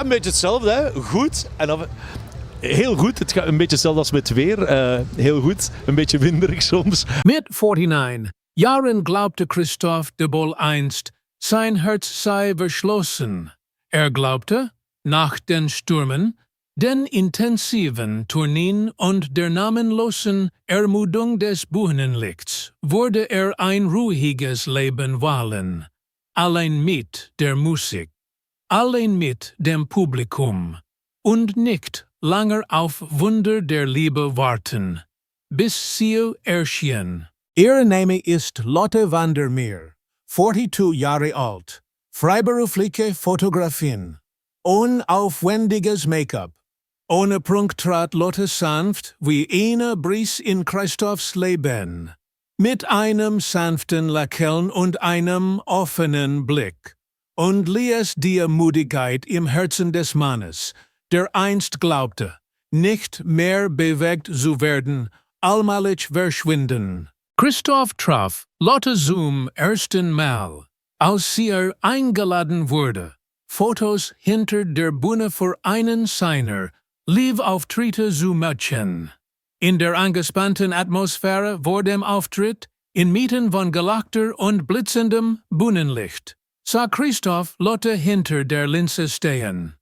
Een beetje hetzelfde, hè? Goed. En dan, heel goed. Het gaat een beetje hetzelfde als met weer. Heel goed. Een beetje winderig soms. Mit 49 Jahren glaubte Christoff De Bolle einst, sein Herz sei verschlossen. Glaubte, nach den Stürmen, den intensiven Tourneen und der namenlosen Ermüdung des Bühnenlichts wurde ein ruhiges Leben wählen. Allein mit der Musik, allein mit dem Publikum und nicht langer auf Wunder der Liebe warten, bis sie erschien. Ihr Name ist Lotte van der Meer, 42 Jahre alt, freiberufliche Fotografin, unaufwendiges Make-up. Ohne Prunk trat Lotte sanft wie eine Brise in Christoffs Leben, mit einem sanften Lächeln und einem offenen Blick, und ließ die Mudigkeit im Herzen des Mannes, der einst glaubte, nicht mehr bewegt zu werden, allmählich verschwinden. Christoff traf Lotte zum ersten Mal, als sie eingeladen wurde, Fotos hinter der Bühne für einen seiner Live-Auftritte zu machen. In der angespannten Atmosphäre vor dem Auftritt, inmitten von Gelachter und blitzendem Bühnenlicht, sah Christoff Lotte hinter der Linse stehen.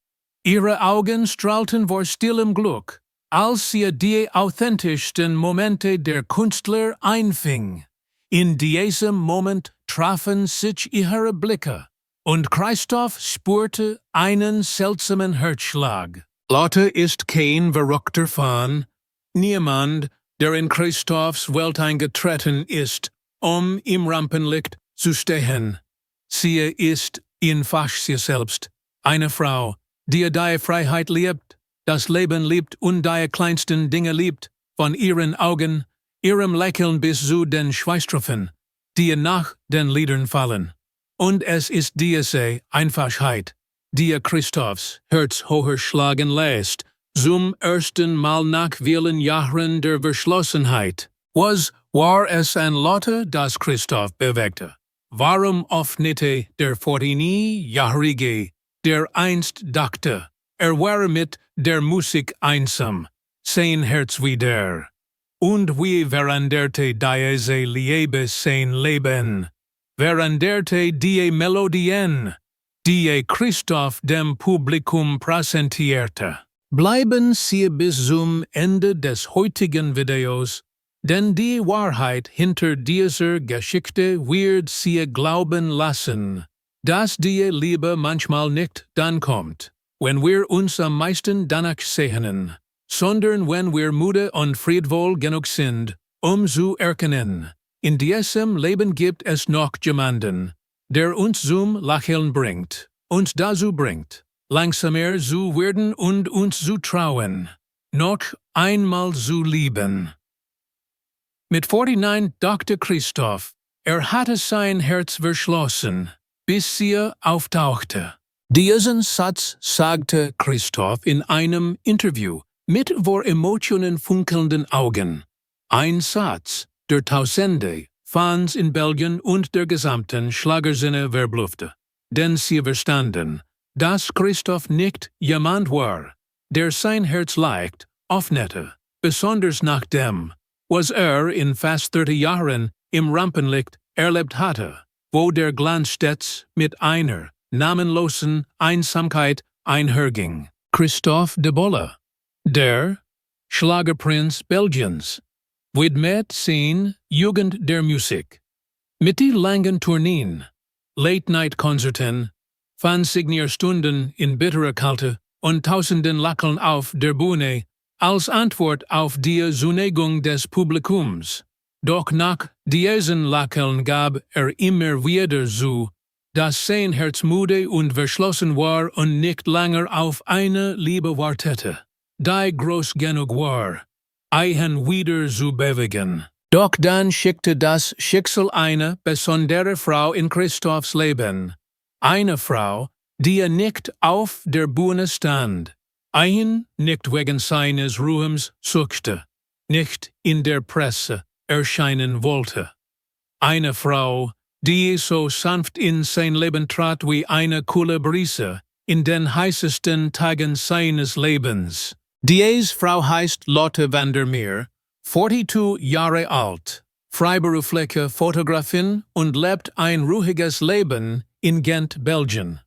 Ihre Augen strahlten vor stillem Glück, als sie die authentischsten Momente der Künstler einfing. In diesem Moment trafen sich ihre Blicke, und Christoff spürte einen seltsamen Herzschlag. Lotte ist kein verrückter Fan, niemand, der in Christoffs Welt eingetreten ist, im Rampenlicht zu stehen. Sie ist einfach sie selbst, eine Frau, die die Freiheit liebt, das Leben liebt und die kleinsten Dinge liebt, von ihren Augen, ihrem Lächeln bis zu den Schweißtropfen, die nach den Liedern fallen. Und es ist diese Einfachheit, die Christoffs Herz höher schlagen lässt, zum ersten Mal nach vielen Jahren der Verschlossenheit. Was war es an Lotte, das Christoff bewegte? Warum öffnete der 49-Jährige, der einst dachte, war mit der Musik einsam, sein Herz wieder? Und wie veränderte diese Liebe sein Leben? Veränderte die Melodien, die Christoff dem Publikum präsentierte. Bleiben Sie bis zum Ende des heutigen Videos, denn die Wahrheit hinter dieser Geschichte wird Sie glauben lassen, dass die Liebe manchmal nicht dann kommt, wenn wir uns am meisten danach sehnen, sondern wenn wir müde und friedvoll genug sind, zu erkennen, in diesem Leben gibt es noch jemanden, der uns zum Lächeln bringt, uns dazu bringt, langsamer zu werden und uns zu trauen, noch einmal zu lieben. Mit 49 dachte Christoff, hatte sein Herz verschlossen, bis sie auftauchte. Diesen Satz sagte Christoff in einem Interview mit vor Emotionen funkelnden Augen. Ein Satz, der Tausende Fans in Belgien und der gesamten Schlagerszene verblüffte. Denn sie verstanden, dass Christoff nicht jemand war, der sein Herz leicht öffnete, besonders nach dem, was in fast 30 Jahren im Rampenlicht erlebt hatte, wo der Glanz stets mit einer namenlosen Einsamkeit einherging. Christoff De Bolle, der Schlagerprinz Belgiens, widmet sein Jugend der Musik. Mit die langen Tourneen, Late-Night-Konzerten, Fansignierstunden in bitterer Kälte und tausenden Lächeln auf der Bühne als Antwort auf die Zuneigung des Publikums. Doch nach diesen Lächeln gab immer wieder zu, dass sein Herz müde und verschlossen war und nicht länger auf eine Liebe wartete, die groß genug war, ihn wieder zu bewegen. Doch dann schickte das Schicksal eine besondere Frau in Christoffs Leben. Eine Frau, die nicht auf der Bühne stand, nicht wegen seines Ruhms suchte, nicht in der Presse erscheinen wollte. Eine Frau, die so sanft in sein Leben trat wie eine kühle Brise, in den heißesten Tagen seines Lebens. Dies Frau heißt Lotte Vandermeer, 42 Jahre alt, freiberufliche Fotografin und lebt ein ruhiges Leben in Gent, Belgien.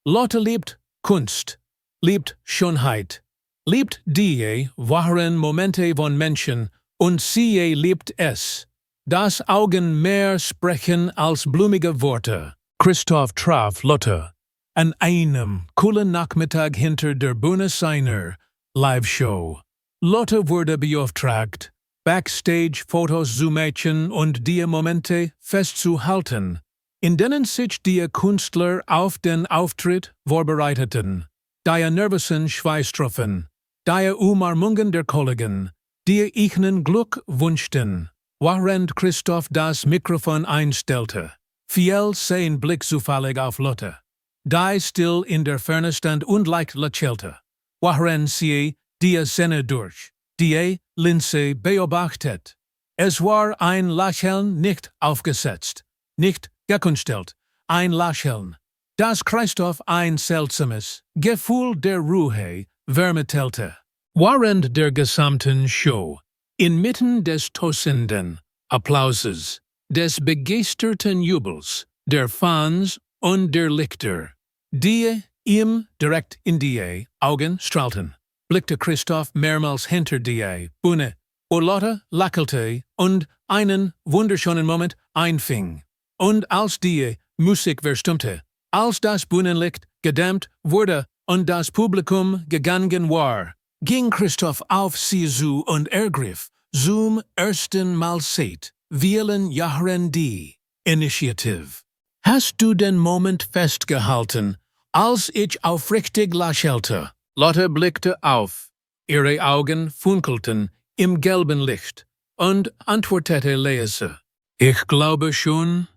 Lotte liebt Kunst, liebt Schönheit, liebt die wahren Momente von Menschen und sie liebt es, dass Augen mehr sprechen als blumige Worte. Christoff traf Lotte an einem coolen Nachmittag hinter der Bühne seiner Live-Show. Lotte wurde beauftragt, Backstage-Fotos zu machen und die Momente festzuhalten, in denen sich die Künstler auf den Auftritt vorbereiteten. Die nervösen Schweißtropfen, die Umarmungen der Kollegen, die ihnen Glück wünschten, während Christoff das Mikrofon einstellte, fiel sein Blick zufällig auf Lotte, die still in der Ferne stand und leicht lächelte, während sie die Szene durch die Linse beobachtet. Es war ein Lächeln, nicht aufgesetzt, nicht gekünstelt, ein Lächeln, das Christoff ein seltsames Gefühl der Ruhe vermittelte. Während der gesamten Show, inmitten des tosenden Applauses, des begeisterten Jubels, der Fans und der Lichter, die ihm direkt in die Augen strahlten, blickte Christoff mehrmals hinter die Bühne, Lotte lächelte und einen wunderschönen Moment einfing. Und als die Musik verstummte, als das Bühnenlicht gedämmt wurde und das Publikum gegangen war, ging Christoff auf sie zu und ergriff zum ersten Mal seit vielen Jahren die Initiative. Hast du den Moment festgehalten, als ich aufrichtig lächelte? Lotte blickte auf, ihre Augen funkelten im gelben Licht und antwortete leise: Ich glaube schon,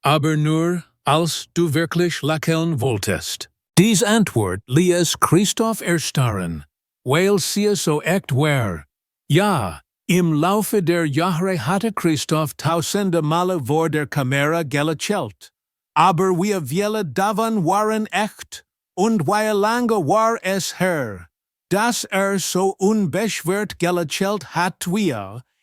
aber nur, als du wirklich lächeln wolltest. Dies Antwort ließ Christoff erstarren, weil sie so echt war. Ja, im Laufe der Jahre hatte Christoff tausende Male vor der Kamera gelächelt. Aber wie viele davon waren echt? Und wie lange war es her, dass so unbeschwert gelächelt hat wie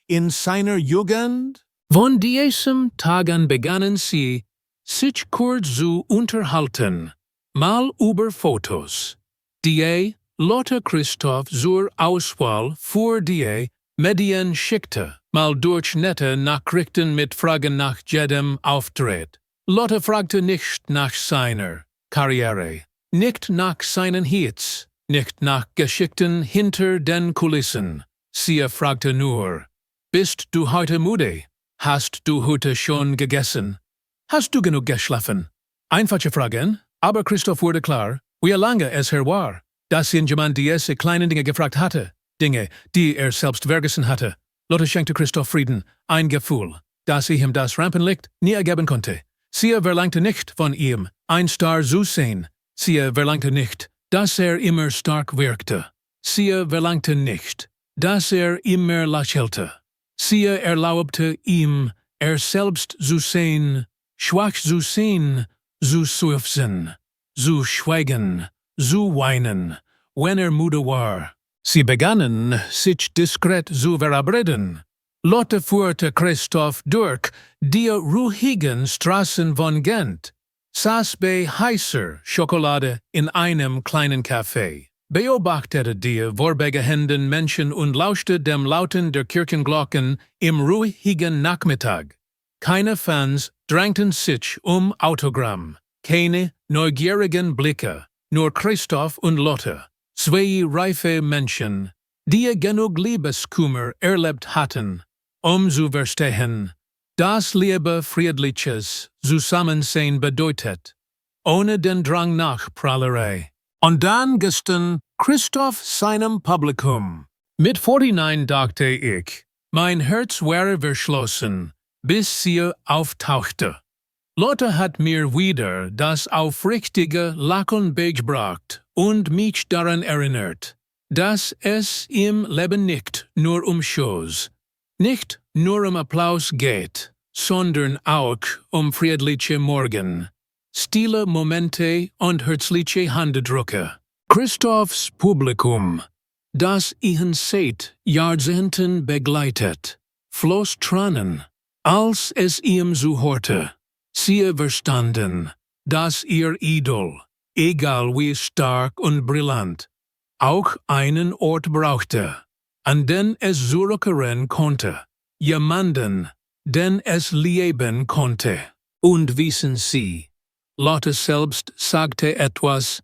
in seiner Jugend? Von diesem Tag an begannen sie, sich kurz zu unterhalten, mal über Fotos, die Lotte Christoff zur Auswahl für die Medien schickte, mal durch nette Nachrichten mit Fragen nach jedem Auftritt. Lotte fragte nicht nach seiner Karriere, nicht nach seinen Hits, nicht nach Geschichten hinter den Kulissen. Sie fragte nur: Bist du heute müde? Hast du heute schon gegessen? Hast du genug geschlafen? Einfache Fragen, aber Christoff wurde klar, wie lange es her war, dass ihn jemand diese kleinen Dinge gefragt hatte, Dinge, die selbst vergessen hatte. Lotte schenkte Christoff Frieden, ein Gefühl, das ihm das Rampenlicht nie ergeben konnte. Sie verlangte nicht von ihm, ein Star zu sein. Sie verlangte nicht, dass immer stark wirkte. Sie verlangte nicht, dass immer lächelte. Sie erlaubte ihm, selbst zu sein, schwach zu sein, zu seufzen, zu schweigen, zu weinen, wenn müde war. Sie begannen, sich diskret zu verabreden. Lotte führte Christoff durch die ruhigen Straßen von Gent, saß bei heißer Schokolade in einem kleinen Café, beobachtete die vorbeigehenden Menschen und lauschte dem Lauten der Kirchenglocken im ruhigen Nachmittag. Keine Fans drängten sich Autogramm, keine neugierigen Blicke, nur Christoff und Lotte, zwei reife Menschen, die genug Liebeskummer erlebt hatten, zu verstehen, dass Liebe friedliches Zusammensein bedeutet, ohne den Drang nach Prahlerei. Und dann gestern Christoff seinem Publikum. Mit 49 dachte ich, mein Herz wäre verschlossen, bis sie auftauchte. Lotte hat mir wieder das aufrichtige Lachen beigebracht und mich daran erinnert, dass es im Leben nicht nur Shows, nicht nur Applaus geht, sondern auch friedliche Morgen. stille Momente und herzliche Handdrücke. Christoffs Publikum, das ihn seit Jahrzehnten begleitet, floss Tränen, als es ihm zuhörte. Sie verstanden, dass ihr Idol, egal wie stark und brillant, auch einen Ort brauchte, an den es zurückkehren konnte, jemanden, den es lieben konnte. Und wissen Sie, Lotte selbst sagte etwas,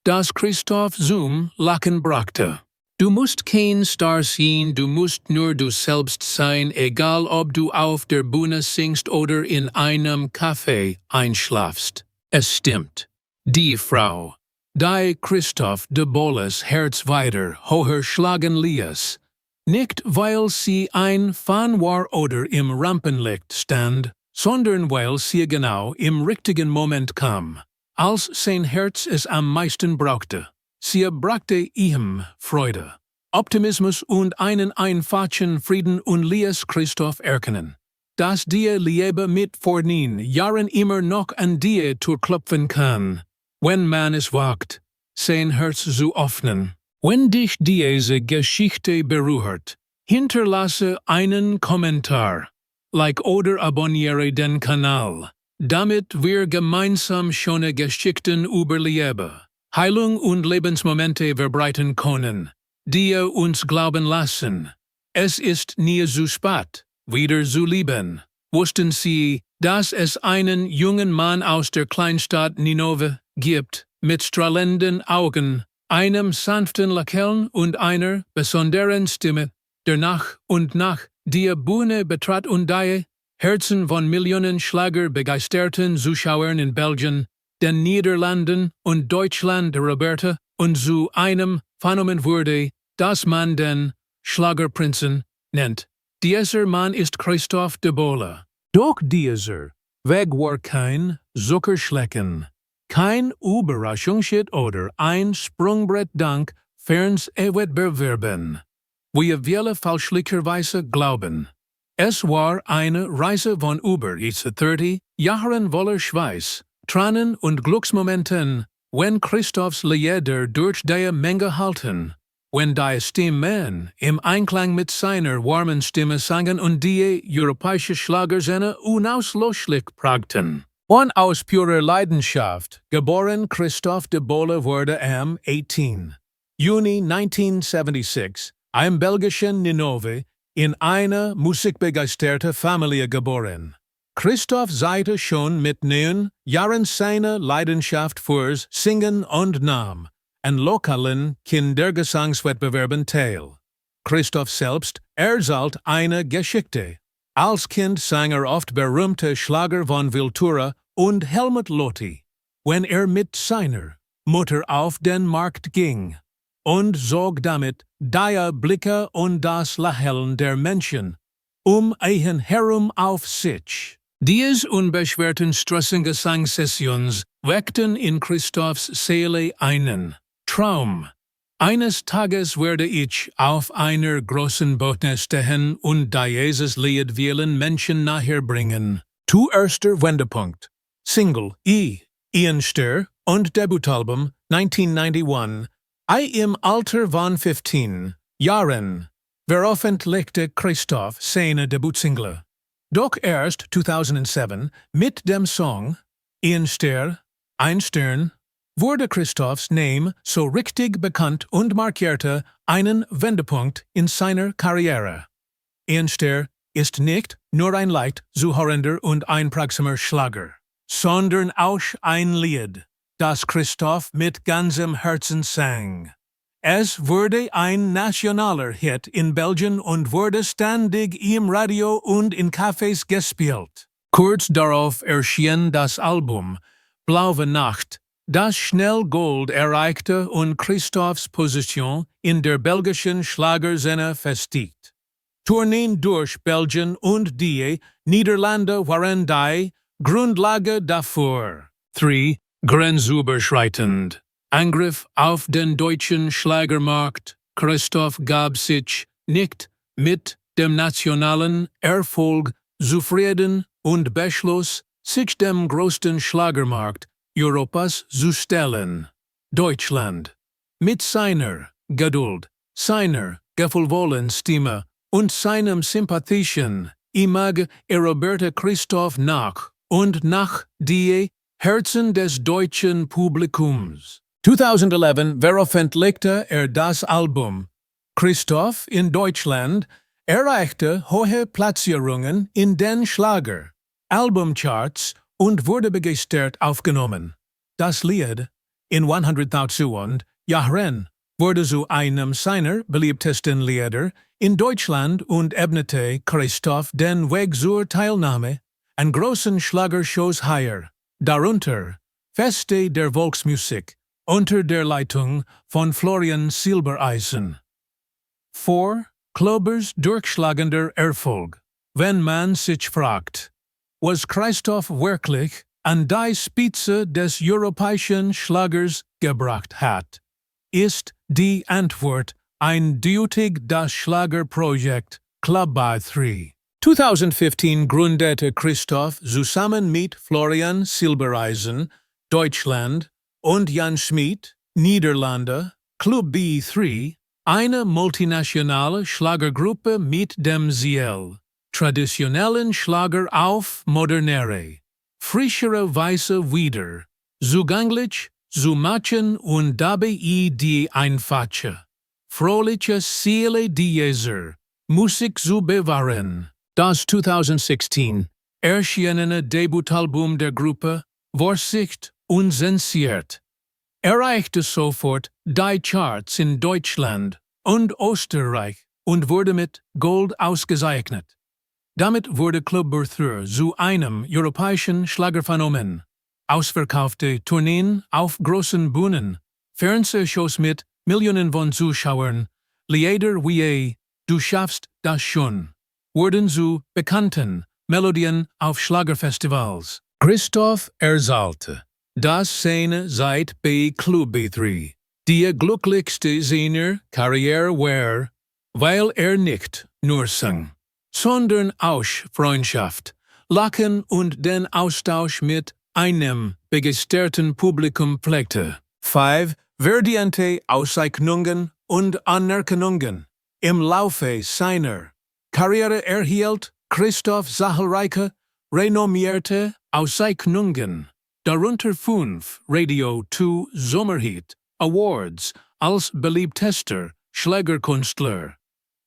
das Christoff zum Lachen brachte. Du musst kein Star sein, du musst nur du selbst sein, egal ob du auf der Bühne singst oder in einem Café einschlafst. Es stimmt. Die Frau, die Christoff De Bolles Herz weiter höher schlagen ließ, nicht weil sie ein Fan war oder im Rampenlicht stand, sondern weil sie genau im richtigen Moment kam, als sein Herz es am meisten brauchte. Sie brachte ihm Freude, Optimismus und einen einfachen Frieden und ließ Christoff erkennen, dass die Liebe mit vor 9 Jahren immer noch an die Tür klopfen kann, wenn man es wagt, sein Herz zu öffnen. Wenn dich diese Geschichte berührt, hinterlasse einen Kommentar, like oder abonniere den Kanal, damit wir gemeinsam schöne Geschichten über Liebe, Heilung und Lebensmomente verbreiten können, die uns glauben lassen. Es ist nie zu spät, wieder zu lieben. Wussten Sie, dass es einen jungen Mann aus der Kleinstadt Ninove gibt, mit strahlenden Augen, einem sanften Lächeln und einer besonderen Stimme, der nach und nach die Bühne betrat und die Herzen von Millionen schlagerbegeisterten Zuschauern in Belgien, den Niederlanden und Deutschland eroberte und zu einem Phänomen wurde, das man den Schlagerprinzen nennt. Dieser Mann ist Christoff De Bolle. Doch dieser Weg war kein Zuckerschlecken, kein Überraschungsshit oder ein Sprungbrett dank Fernsehwettbewerben, wie viele fälschlicherweise glauben. Es war eine Reise von über 30 Jahren voller Schweiß, Tränen und Glücksmomenten, wenn Christoffs Lieder durch die Menge halten, wenn die Stimmen im Einklang mit seiner warmen Stimme sangen und die europäische Schlagerszene unauslöschlich prägten. Und aus purer Leidenschaft, geboren Christoff De Bolle wurde am 18. Juni 1976, im belgischen Ninove, in eine musikbegeisterte Familie geboren. Christoff zeigte schon mit 9 Jahren seine Leidenschaft fürs Singen und nahm an lokalen Kindergesangswettbewerben teil. Christoff selbst erzählt eine Geschichte. Als Kind sang oft berühmte Schlager von Wiltura und Helmut Lotti, wenn mit seiner Mutter auf den Markt ging, und zog damit die Blicke und das Lächeln der Menschen ihn herum auf sich. Diese unbeschwerten Straßengesangssessions weckten in Christoffs Seele einen Traum. Eines Tages werde ich auf einer großen Bühne stehen und dieses Lied vielen Menschen nahebringen. Erster Wendepunkt. Single Einste und Debütalbum 1991. Im Alter von 15 Jahren veröffentlichte Christoff seine Debütsingle. Doch erst 2007 mit dem Song Einste, ein Stern, wurde Christoffs Name so richtig bekannt und markierte einen Wendepunkt in seiner Karriere. Einste ist nicht nur ein leicht zuhörender und einprägsamer Schlager, sondern auch ein Lied, das Christoff mit ganzem Herzen sang. Es wurde ein nationaler Hit in Belgien und wurde ständig im Radio und in Cafés gespielt. Kurz darauf erschien das Album Blaue Nacht, das schnell Gold erreichte und Christoffs Position in der belgischen Schlagerszene festigt. Tourneen durch Belgien und die Niederlande waren die Grundlage dafür. 3. Grenzüberschreitend. Angriff auf den deutschen Schlagermarkt. Christoff gab sich nicht mit dem nationalen Erfolg zufrieden und beschloss, sich dem größten Schlagermarkt Europas zu stellen. Deutschland. Mit seiner Geduld, seiner gefühlvollen Stimme und seinem sympathischen Image eroberte Christoff nach und nach die Herzen des deutschen Publikums. 2011 veröffentlichte das Album. Christoff in Deutschland erreichte hohe Platzierungen in den Schlager Albumcharts und wurde begeistert aufgenommen. Das Lied in 100.000 Jahren wurde zu einem seiner beliebtesten Lieder in Deutschland und ebnete Christoff den Weg zur Teilnahme an großen Schlagershows higher, darunter Feste der Volksmusik unter der Leitung von Florian Silbereisen. 4. Klobers durchschlagender Erfolg. Wenn man sich fragt, was Christoff wirklich an die Spitze des europäischen Schlagers gebracht hat, ist die Antwort eindeutig das Schlagerprojekt Club by 3. 2015 gründete Christoff zusammen mit Florian Silbereisen, Deutschland, und Jan Schmid, Niederlande, Club B3, eine multinationale Schlagergruppe mit dem Ziel, traditionellen Schlager auf modernere, frischere Weise wieder zugänglich zu machen und dabei die einfache, fröhliche Seele dieser Musik zu bewahren. Das 2016 erschienene Debutalbum der Gruppe, Vorsicht unzensiert, erreichte sofort die Charts in Deutschland und Österreich und wurde mit Gold ausgezeichnet. Damit wurde Club Berthr zu einem europäischen Schlagerphänomen. Ausverkaufte Tourneen auf großen Bühnen, Fernsehshows mit Millionen von Zuschauern, Lieder wie Du schaffst das schon, wurden zu bekannten Melodien auf Schlagerfestivals. Christoff erzählte, dass seine Zeit bei Club B3 die glücklichste seiner Karriere war, weil nicht nur sang, sondern auch Freundschaft, Lachen und den Austausch mit einem begeisterten Publikum pflegte. 5. Verdiente Auszeichnungen und Anerkennungen. Im Laufe seiner Karriere erhielt Christoff zahlreiche renommierte Auszeichnungen, darunter 5 Radio 2 Sommerhit Awards als beliebtester Schlagerkünstler.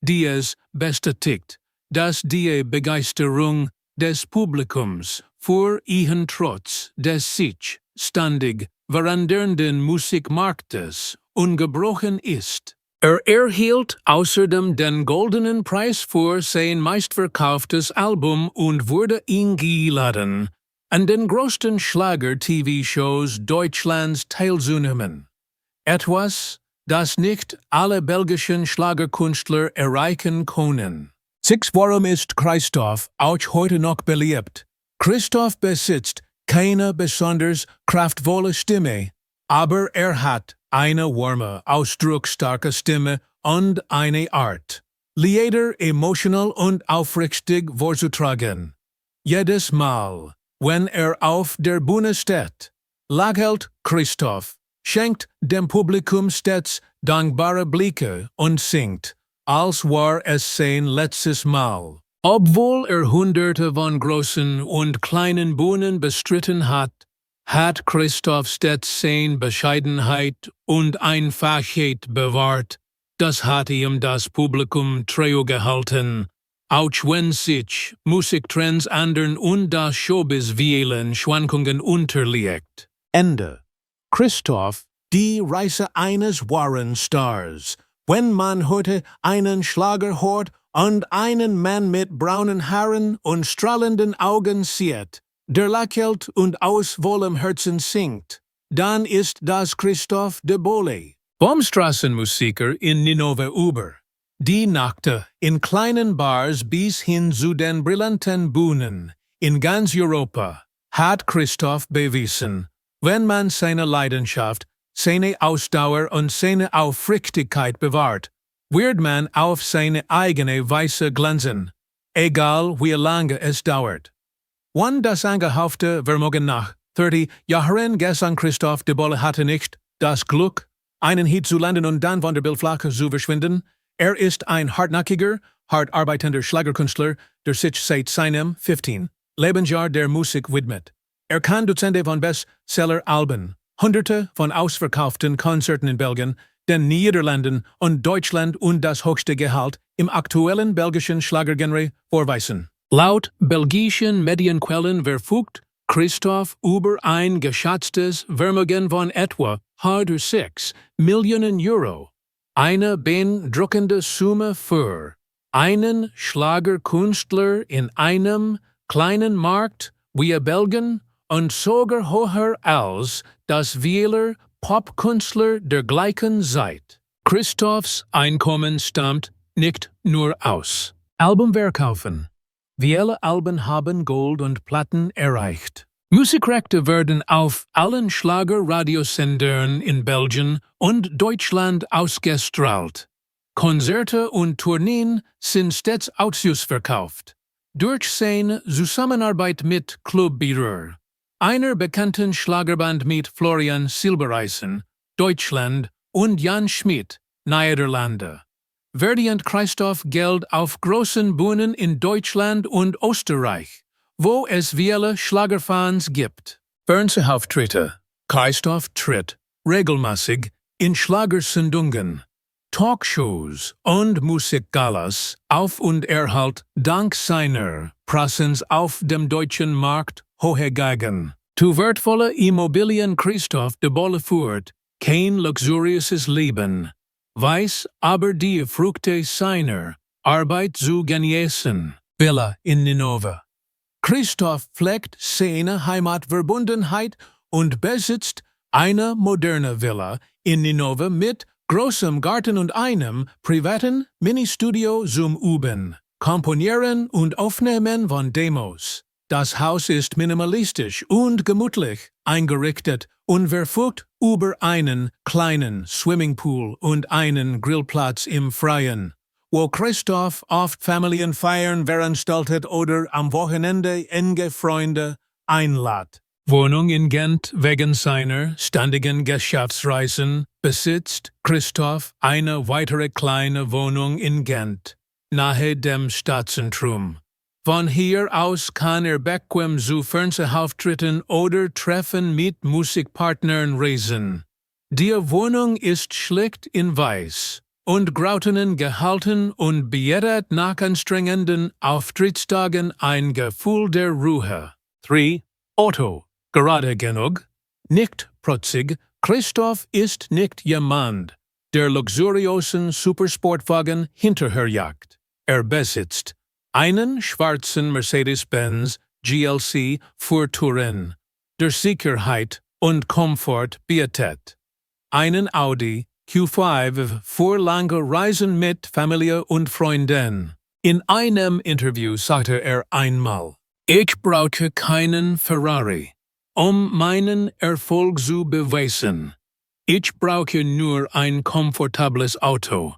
Dies bestätigt, dass die Begeisterung des Publikums für ihn trotz des sich ständig verändernden Musikmarktes ungebrochen ist. Erhielt außerdem den Goldenen Preis für sein meistverkauftes Album und wurde eingeladen, an den größten Schlager-TV-Shows Deutschlands teilzunehmen. Etwas, das nicht alle belgischen Schlagerkünstler erreichen können. 6. Warum ist Christoff auch heute noch beliebt? Christoff besitzt keine besonders kraftvolle Stimme, aber hat eine warme, ausdrucksstarke Stimme und eine Art, Lieder emotional und aufrichtig vorzutragen. Jedes Mal, wenn auf der Bühne steht, lächelt Christoff, schenkt dem Publikum stets dankbare Blicke und singt, als war es sein letztes Mal. Obwohl Hunderte von großen und kleinen Bühnen bestritten hat Christoff stets seine Bescheidenheit und Einfachheit bewahrt. Das hat ihm das Publikum treu gehalten, auch wenn sich Musiktrends ändern und das Showbiz vielen Schwankungen unterliegt. Ende. Christoff, die Reise eines wahren Stars. Wenn man heute einen Schlager hört und einen Mann mit braunen Haaren und strahlenden Augen sieht, der lächelt und aus vollem Herzen singt, dann ist das Christoff De Bolle. Vom Straßenmusiker in Ninove über die Nächte in kleinen Bars bis hin zu den brillanten Bühnen in ganz Europa hat Christoff bewiesen, wenn man seine Leidenschaft, seine Ausdauer und seine Aufrichtigkeit bewahrt, wird man auf seine eigene Weise glänzen, egal wie lange es dauert. Wenn das angehauchte Vermögen nach 30 Jahren Gesang Christoff De Bolle hatte nicht das Glück, einen Hit zu landen und dann von der Bildfläche zu verschwinden. Ist ein hartnäckiger, hart arbeitender Schlagerkünstler, der sich seit seinem 15. Lebensjahr der Musik widmet. Kann Dutzende von Bestseller-Alben, Hunderte von ausverkauften Konzerten in Belgien, den Niederlanden und Deutschland und das höchste Gehalt im aktuellen belgischen Schlagergenre vorweisen. Laut belgischen Medienquellen verfügt Christoff über ein geschätztes Vermögen von etwa 6 Millionen Euro. Eine beeindruckende Summe für einen Schlagerkünstler in einem kleinen Markt wie Belgien und sogar höher als das vieler Popkünstler der gleichen Zeit. Christoffs Einkommen stammt nicht nur aus Albumverkaufen. Viele Alben haben Gold und Platin erreicht. Musikrechte werden auf allen Schlager-Radiosendern in Belgien und Deutschland ausgestrahlt. Konzerte und Tourneen sind stets ausverkauft. Durch seine Zusammenarbeit mit Club Birur, einer bekannten Schlagerband mit Florian Silbereisen, Deutschland, und Jan Schmid, Niederlande, verdient Christoff Geld auf großen Bühnen in Deutschland und Österreich, wo es viele Schlagerfans gibt. Fernsehauftritte. Christoff tritt regelmäßig in Schlagersendungen, Talkshows und Musikgalas auf und erhält dank seiner Präsenz auf dem deutschen Markt hohe Geigen. Zu wertvolle Immobilien Christoff De Bolle führt kein luxuriöses Leben, weiß aber die Früchte seiner Arbeit zu genießen. Villa in Ninove. Christoff pflegt seine Heimatverbundenheit und besitzt eine moderne Villa in Ninove mit großem Garten und einem privaten Ministudio zum Üben, Komponieren und Aufnehmen von Demos. Das Haus ist minimalistisch und gemütlich eingerichtet und verfügt über einen kleinen Swimmingpool und einen Grillplatz im Freien, wo Christoff oft Familienfeiern veranstaltet oder am Wochenende enge Freunde einlädt. Wohnung in Gent. Wegen seiner ständigen Geschäftsreisen besitzt Christoff eine weitere kleine Wohnung in Gent, nahe dem Stadtzentrum. Von hier aus kann bequem zu Fernsehauftritten oder Treffen mit Musikpartnern reisen. Die Wohnung ist schlicht in Weiß und Grautenen gehalten und bietet nach anstrengenden Auftrittstagen ein Gefühl der Ruhe. 3. Otto. Gerade genug? Nicht protzig. Christoff ist nicht jemand, der luxuriösen Supersportwagen hinterherjagt. Besitzt einen schwarzen Mercedes-Benz GLC für Touren, der Sicherheit und Komfort bietet. Einen Audi Q5 für lange Reisen mit Familie und Freunden. In einem Interview sagte einmal: Ich brauche keinen Ferrari, um meinen Erfolg zu beweisen. Ich brauche nur ein komfortables Auto,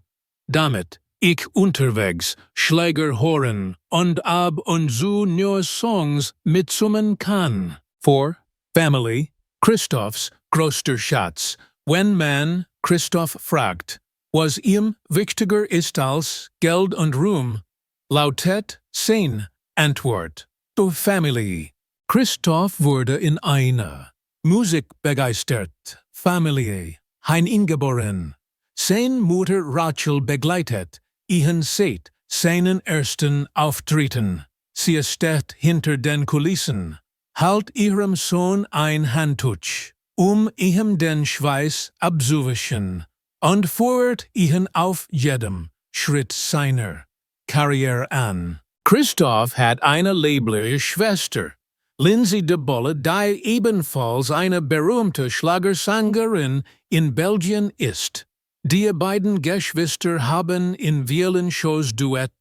damit ich unterwegs Schlager hören und ab und zu neue Songs mitsummen kann. 4. Family. Christoffs größter Schatz. Wenn man Christoff fragt, was ihm wichtiger ist als Geld und Ruhm, lautet seine Antwort: Die Familie. Christoff wurde in einer musikbegeistert Familie hineingeboren. Seine Mutter Rachel begleitet ihn seit seinen ersten Auftritten. Sie steht hinter den Kulissen, hält ihrem Sohn ein Handtuch, ihm den Schweiß abzuwischen, und führt ihn auf jedem Schritt seiner Karriere an. Christoff hat eine leibliche Schwester, Lindsay De Bolle, die ebenfalls eine berühmte Schlagersängerin in Belgien ist. Die beiden Geschwister haben in vielen Shows Duett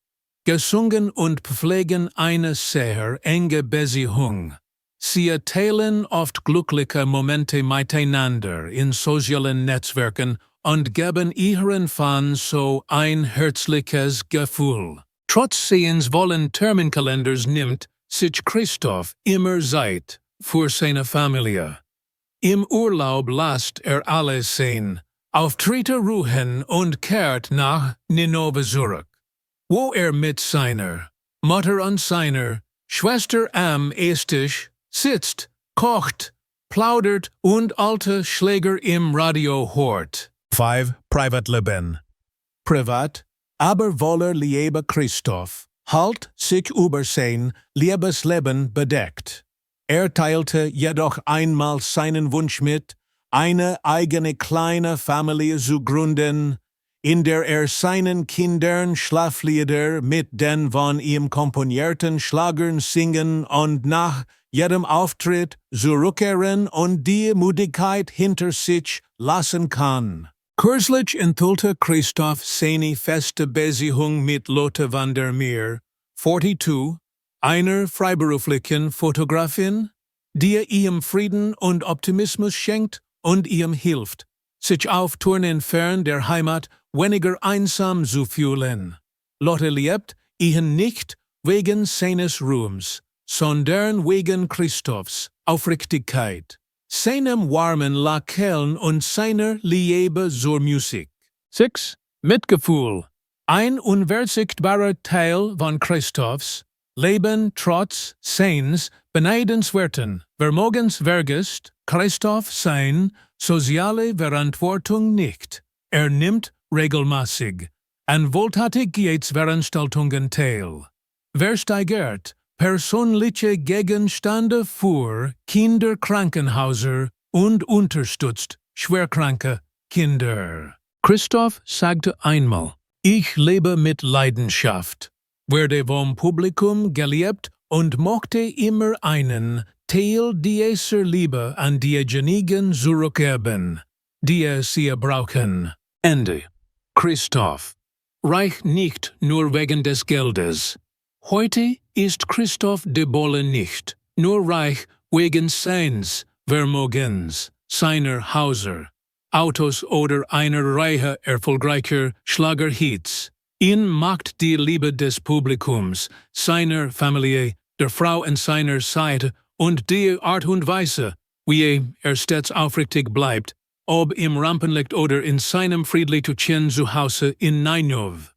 gesungen und pflegen eine sehr enge Beziehung. Sie teilen oft glückliche Momente miteinander in sozialen Netzwerken und geben ihren Fans so ein herzliches Gefühl. Trotz seines vollen Terminkalenders nimmt sich Christoff immer Zeit für seine Familie. Im Urlaub lasst alles sein, auftritte ruhen und kehrt nach Ninove zurück, wo mit seiner Mutter und seiner Schwester am Esstisch sitzt, kocht, plaudert und alte Schläger im Radio hört. 5. Privatleben. Privat, aber woller Liebe Christoff, halt sich über sein Liebesleben bedeckt. Er teilte jedoch einmal seinen Wunsch mit, eine eigene kleine Familie zu gründen, in der seinen Kindern Schlaflieder mit den von ihm komponierten Schlagern singen und nach jedem Auftritt zurückkehren und die Müdigkeit hinter sich lassen kann. Kürzlich enthüllte Christoff seine feste Beziehung mit Lotte van der Meer, 42, einer freiberuflichen Fotografin, die ihm Frieden und Optimismus schenkt und ihm hilft, sich auf Touren fern der Heimat weniger einsam zu fühlen. Lotte liebt ihn nicht wegen seines Ruhms, sondern wegen Christoffs Aufrichtigkeit, seinem warmen Lächeln und seiner Liebe zur Musik. 6. Mitgefühl. Ein unverzichtbarer Teil von Christoffs Leben trotz seines beneidenswerten Vermögens Christoff sein soziale Verantwortung nicht. Er nimmt regelmäßig an Wohltätigkeitsveranstaltungen teil. Versteigert persönliche Gegenstände für Kinderkrankenhäuser und unterstützt schwerkranke Kinder. Christoff sagte einmal, ich lebe mit Leidenschaft, werde vom Publikum geliebt und mochte immer einen Teil dieser Liebe an diejenigen zurückgeben, die sie brauchen. Ende. Christoff. Reich nicht nur wegen des Geldes. Heute ist Christoff De Bolle nicht nur reich wegen seines Vermögens, seiner Häuser, Autos oder einer Reihe erfolgreicher Schlagerhits. Ihn macht die Liebe des Publikums, seiner Familie, der Frau an seiner Seite und die Art und Weise, wie stets aufrichtig bleibt, ob im Rampenlicht oder in seinem friedlichen Zuhause in Ninove.